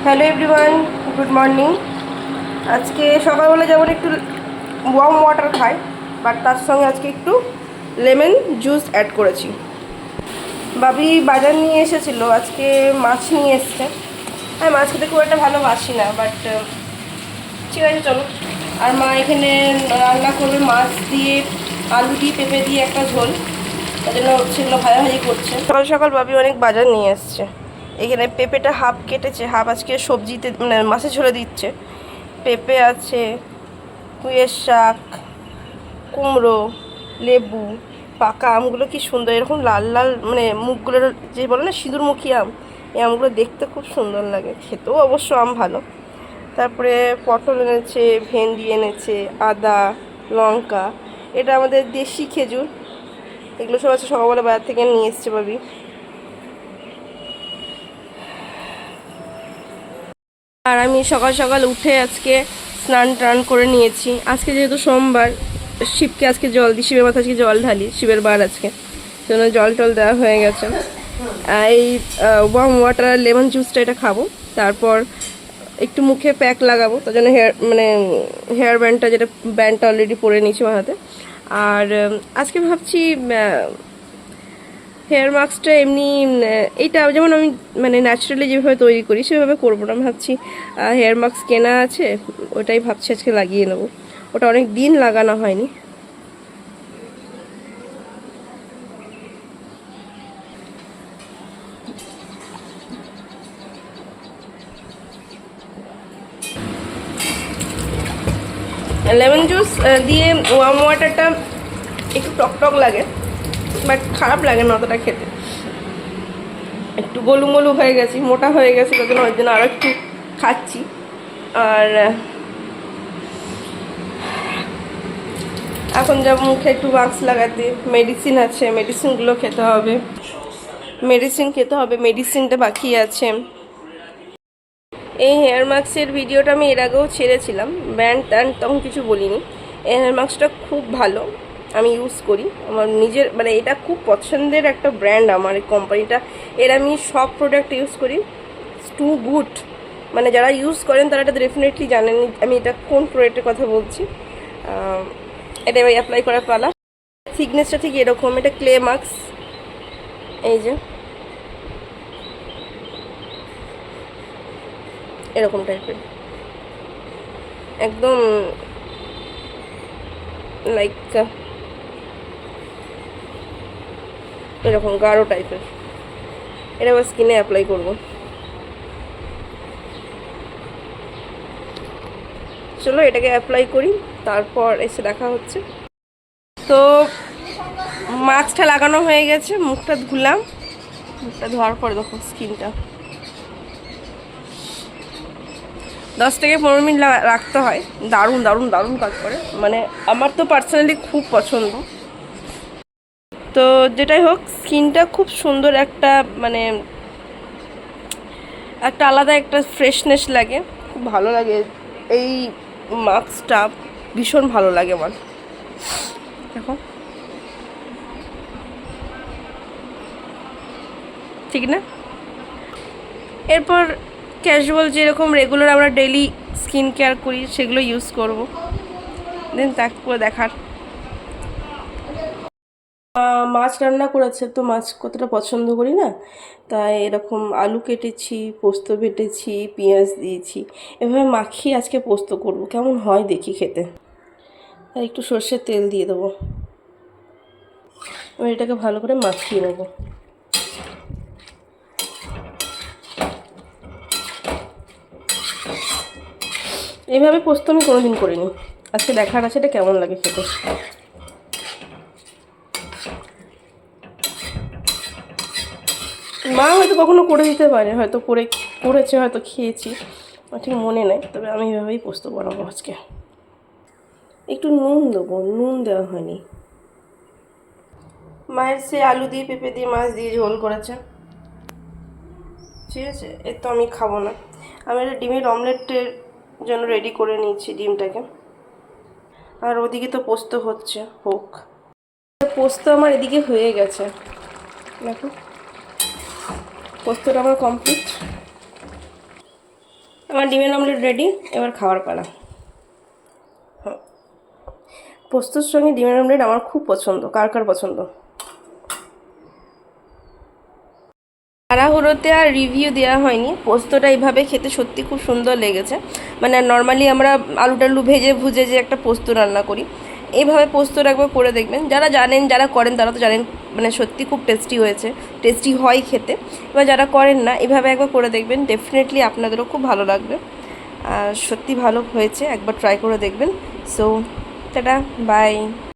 Hello everyone, good morning. আজকে সকালবেলা যেমন একটু ওয়ার্ম ওয়াটার খাই, বাট তার সঙ্গে আজকে একটু লেমন জুস অ্যাড করেছি। বাবি বাজার নিয়ে এসেছিল, আজকে মাছ নিয়ে এসছে। হ্যাঁ, মাছ খেতে খুব একটা ভালোবাসি না, বাট ঠিক আছে চলো। আর মা এখানে রান্না করবে মাছ দিয়ে, আলু দিয়ে, পেঁপে দিয়ে একটা ঝোল, তার জন্য সেগুলো ভাজাভাজি করছে। সকাল সকাল বাবি অনেক বাজার নিয়ে এসছে। এখানে পেঁপেটা হাফ কেটেছে, হাফ আজকে সবজিতে মানে মাছে ঝোলে দিচ্ছে। পেঁপে আছে, পুঁইয়ের শাক, কুমড়ো, লেবু, পাকা আমগুলো কি সুন্দর, এরকম লাল লাল মানে মুখগুলোর যে বলে না সিঁদুরমুখী আম, এই আমগুলো দেখতে খুব সুন্দর লাগে, খেতেও অবশ্য আম ভালো। তারপরে পটল এনেছে, ভেন্ডি এনেছে, আদা, লঙ্কা, এটা আমাদের দেশি খেজুর, এগুলো সব আছে, সকালবেলা বাজার থেকে নিয়ে এসছে ভাবি। আর আমি সকাল সকাল উঠে আজকে স্নান টান করে নিয়েছি। আজকে যেহেতু সোমবার, শিবকে আজকে জল দিই, শিবের মাথা আজকে জল ঢালি, শিবের বার আজকে, জন্য জল টল দেওয়া হয়ে গেছে। এই ওয়ার্ম ওয়াটার লেমন জুসটা এটা খাবো, তারপর একটু মুখে প্যাক লাগাবো, তার জন্য হেয়ার ব্যান্ডটা, যেটা ব্যান্ডটা অলরেডি পরে নিয়েছি মাথাতে। আর আজকে ভাবছি হেয়ার মাস্কটা এমনি এইটা যেমন আমি মানে ন্যাচারালি যেভাবে তৈরি করি সেভাবে করবো না, ভাবছি হেয়ার মাস্ক কেনা আছে, ওটাই ভাবছি আজকে লাগিয়ে নেবো। ওটা অনেক দিন লাগানো হয়নি। লেমন জুস দিয়ে ওয়ার্ম ওয়াটারটা একটু টক টক লাগে, বাট খারাপ লাগে না অতটা খেতে। একটু গলু মলু হয়ে গেছি, মোটা হয়ে গেছে, তার জন্য ওই জন্য আরও একটু খাচ্ছি। আর এখন যা মুখে একটু মাস্ক লাগাতে, মেডিসিন আছে, মেডিসিনগুলো খেতে হবে, মেডিসিনটা বাকি আছে। এই হেয়ার মাস্কের ভিডিওটা আমি এর আগেও ছেড়েছিলাম, ব্র্যান্ড ট্যান্ড তখন কিছু বলিনি। এই হেয়ার মাস্কটা খুব ভালো, আমি ইউজ করি, আমার নিজের মানে এটা খুব পছন্দের একটা ব্র্যান্ড আমার এই কোম্পানিটা। এর আমি সব প্রোডাক্ট ইউজ করি, টু গুড। মানে যারা ইউজ করেন তারা এটা ডেফিনেটলি জানেন আমি এটা কোন প্রোডাক্টের কথা বলছি। এটা এবার অ্যাপ্লাই করার পালা। থিকনেসটা ঠিক এরকম, এটা ক্লে মাস্ক, এই যে এরকম টাইপের, একদম লাইক এরকম গাঢ় টাইপের। এটা আবার স্কিনে অ্যাপ্লাই করবো। চলো এটাকে অ্যাপ্লাই করি, তারপর এসে দেখা হচ্ছে। তো মাস্কটা লাগানো হয়ে গেছে, মুখটা ধুলাম, মুখটা ধোয়ার পর দেখো স্কিনটা 10 থেকে 15 মিনিট রাখতে হয়, দারুণ দারুণ দারুণ কাজ করে, মানে আমার তো পার্সোনালি খুব পছন্দ। তো যেটাই হোক, স্কিনটা খুব সুন্দর একটা মানে একটা আলাদা একটা ফ্রেশনেস লাগে, খুব ভালো লাগে। এই মাস্কটা ভীষণ ভালো লাগে আমার। দেখো ঠিক না? এরপর ক্যাজুয়াল যেরকম রেগুলার আমরা ডেইলি স্কিন কেয়ার করি সেগুলো ইউজ করব, দেন তারপরে দেখার। মাছ রান্না করেছে, তো মাছ কতটা পছন্দ করি না, তাই এরকম আলু কেটেছি, পোস্ত বেটেছি, পেঁয়াজ দিয়েছি, এভাবে মাখিয়ে আজকে পোস্ত করব, কেমন হয় দেখি খেতে। আর একটু সর্ষের তেল দিয়ে দেবো, এবার এটাকে ভালো করে মাখিয়ে নেব। এইভাবে পোস্ত আমি কোনোদিন করিনি, আজকে দেখার আছে এটা কেমন লাগে খেতে। মা হয়তো কখনো করে দিতে পারে, হয়তো করেছে, হয়তো খেয়েছি, ঠিক মনে নেই, তবে আমি এভাবেই পোস্ত বানাবো আজকে। একটু নুন দেবো, নুন দেওয়া হয়নি। মায়ের সে আলু দিয়ে, পেঁপে দিয়ে, মাছ দিয়ে ঝোল করেছে, ঠিক আছে, এর তো আমি খাবো না। আমি একটা ডিমের অমলেটের জন্য রেডি করে নিয়েছি ডিমটাকে। আর ওদিকে তো পোস্ত হচ্ছে, হোক। পোস্ত আমার এদিকে হয়ে গেছে, দেখো পোস্তটা আমার কমপ্লিট। আমার ডিমের অমলেট রেডি, এবার খাওয়ার পালা। পোস্তর সঙ্গে ডিমের অমলেট আমার খুব পছন্দ। কার কার পছন্দ? তাড়াহুড়োতে আর রিভিউ দেওয়া হয়নি। পোস্তটা এইভাবে খেতে সত্যি খুব সুন্দর লেগেছে। মানে নর্মালি আমরা আলু টালু ভেজে ভুজে যে একটা পোস্ত রান্না করি, এইভাবে পোস্তটা একবার করে দেখবেন। যারা জানেন, যারা করেন তারা তো জানেন, মানে সত্যি খুব টেস্টি হয়েছে, টেস্টি হয় খেতে। এবার যারা করেন না, এভাবে একবার করে দেখবেন, ডেফিনেটলি আপনাদেরও খুব ভালো লাগবে। সত্যি ভালো হয়েছে, একবার ট্রাই করে দেখবেন। So tata, by.